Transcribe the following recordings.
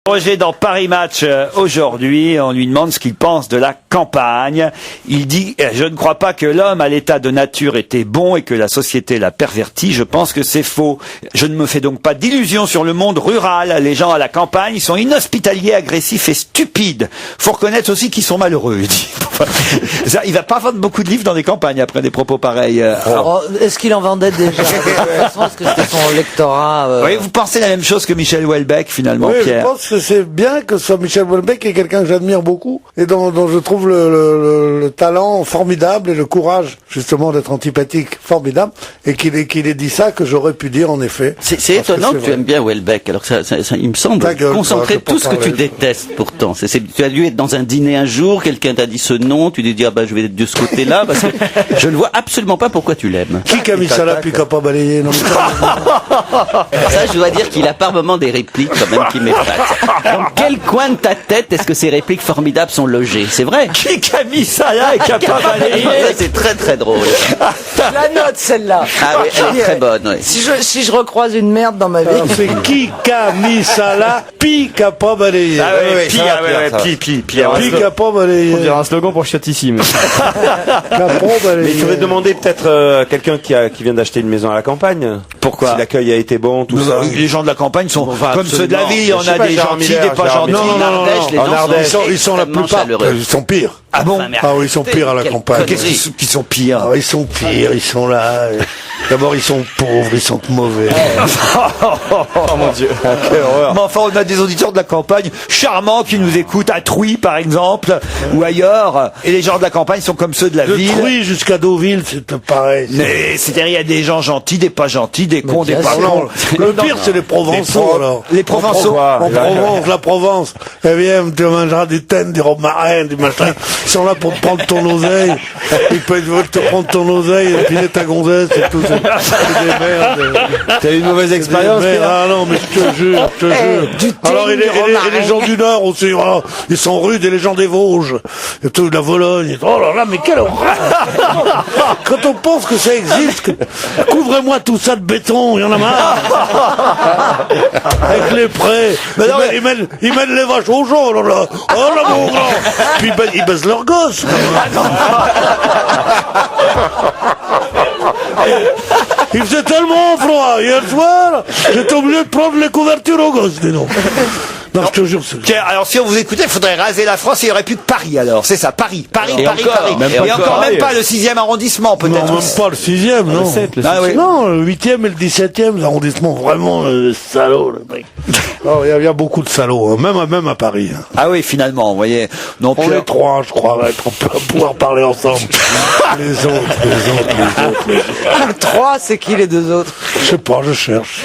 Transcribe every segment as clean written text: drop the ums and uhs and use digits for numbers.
Roger dans Paris Match aujourd'hui, on lui demande ce qu'il pense de la campagne. Il dit « Je ne crois pas que l'homme à l'état de nature était bon et que la société l'a perverti. Je pense que c'est faux. Je ne me fais donc pas d'illusions sur le monde rural. Les gens à la campagne, ils sont inhospitaliers, agressifs et stupides. Faut reconnaître aussi qu'ils sont malheureux. » Il dit. Il va pas vendre beaucoup de livres dans les campagnes après des propos pareils. Alors, est-ce qu'il en vendait déjà? Est-ce que c'était son lectorat Oui, vous pensez la même chose que Michel Houellebecq finalement, oui, Pierre? Je pense que c'est bien que ce soit Michel Houellebecq, qui est quelqu'un que j'admire beaucoup et dont je trouve le talent formidable et le courage justement d'être antipathique formidable, et qu'il ait dit ça que j'aurais pu dire en effet. C'est étonnant que tu aimes bien Houellebecq, alors que ça, il me semble concentrer tout ce que tu détestes pourtant. Tu as dû être dans un dîner un jour, quelqu'un t'a dit ce nom, tu t'es dit je vais être de ce côté-là, parce que je ne vois absolument pas pourquoi tu l'aimes. Qui a mis ça là puis qui a pas balayé? Non, ça, je dois dire qu'il a par moments des répliques quand même qui m'épatent. Dans quel coin de ta tête est-ce que ces répliques formidables sont logées? C'est vrai? Qui a mis ça là et qui a pas balayé? C'est très très drôle. La note, celle-là. Ah oui, elle est très bonne. Oui. Si je recroise une merde dans ma vie. C'est qui a mis ça là puis qui a pas balayé? Ah oui, Pierre. Puis qui a pas balayé? On dirait un slogan pour Chiatissime. Mais il faudrait demander peut-être à quelqu'un qui vient d'acheter une maison à la campagne. Pourquoi? Si l'accueil a été bon, tout ça. Les gens de la campagne sont comme ceux de la ville. On Je sais a pas, des Gérard gentils, Miller, des pas Gérard gentils. Miller. En Ardèche, Ils sont la plupart. Ils sont pires. Ah bon? Ah oui, ils sont pires à la campagne. Qu'est-ce qu'ils sont pires? Ah, ils sont pires, ils sont là. D'abord, ils sont pauvres, ils sont mauvais. Oh mon Dieu. Quelle horreur. Mais enfin, on a des auditeurs de la campagne charmants qui nous écoutent à Trouy, par exemple, ou ailleurs. Et les gens de la campagne sont comme ceux de la De ville. Trouy jusqu'à Deauville, c'est pareil. Mais c'est-à-dire, il y a des gens gentils, des pas gentils, des cons, des pas Non, cons. le pire, c'est les Provençaux, alors. Les Provençaux. En Provence, la Provence. Eh bien, tu mangeras du thym, du romarin, du machin. Ils sont là pour te prendre ton oseille. Ils veulent te prendre ton oseille, et filer ta gonzesse et tout. C'est des merdes. T'as eu une mauvaise expérience, Pierre? Ah non, mais je te jure. Alors, et les gens du Nord aussi, voilà, ils sont rudes, et les gens des Vosges, et tout, de la Vologne. Oh là là, mais quelle horreur! Quand on pense que ça existe, couvrez-moi tout ça de béton, il y en a marre. Avec les prés. Ils mènent les vaches aux gens, oh là là. Oh là, mon grand. Puis ils baissent leurs gosses. Il faisait tellement froid hier soir, j'étais obligé de prendre les couvertures aux gosses, dis donc. Non, je te jure. Tiens, alors si on vous écoutait, il faudrait raser la France et il n'y aurait plus que Paris alors. C'est ça, Paris. Et encore, Et encore même pas le 6e arrondissement peut-être. Non, même pas le 6e, non. Ah oui. Non, le 8e et le 17e arrondissement, vraiment salauds, le mec. Oh, il y a beaucoup de salauds, hein, même à Paris. Hein. Ah oui, finalement, vous voyez. Non, On est trois, je crois, on peut pouvoir parler ensemble. Les autres. 3, c'est qui les deux autres? Je sais pas, je cherche.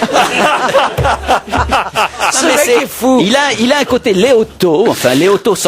Ce mec est fou. Il a un côté Léoto, enfin Léoto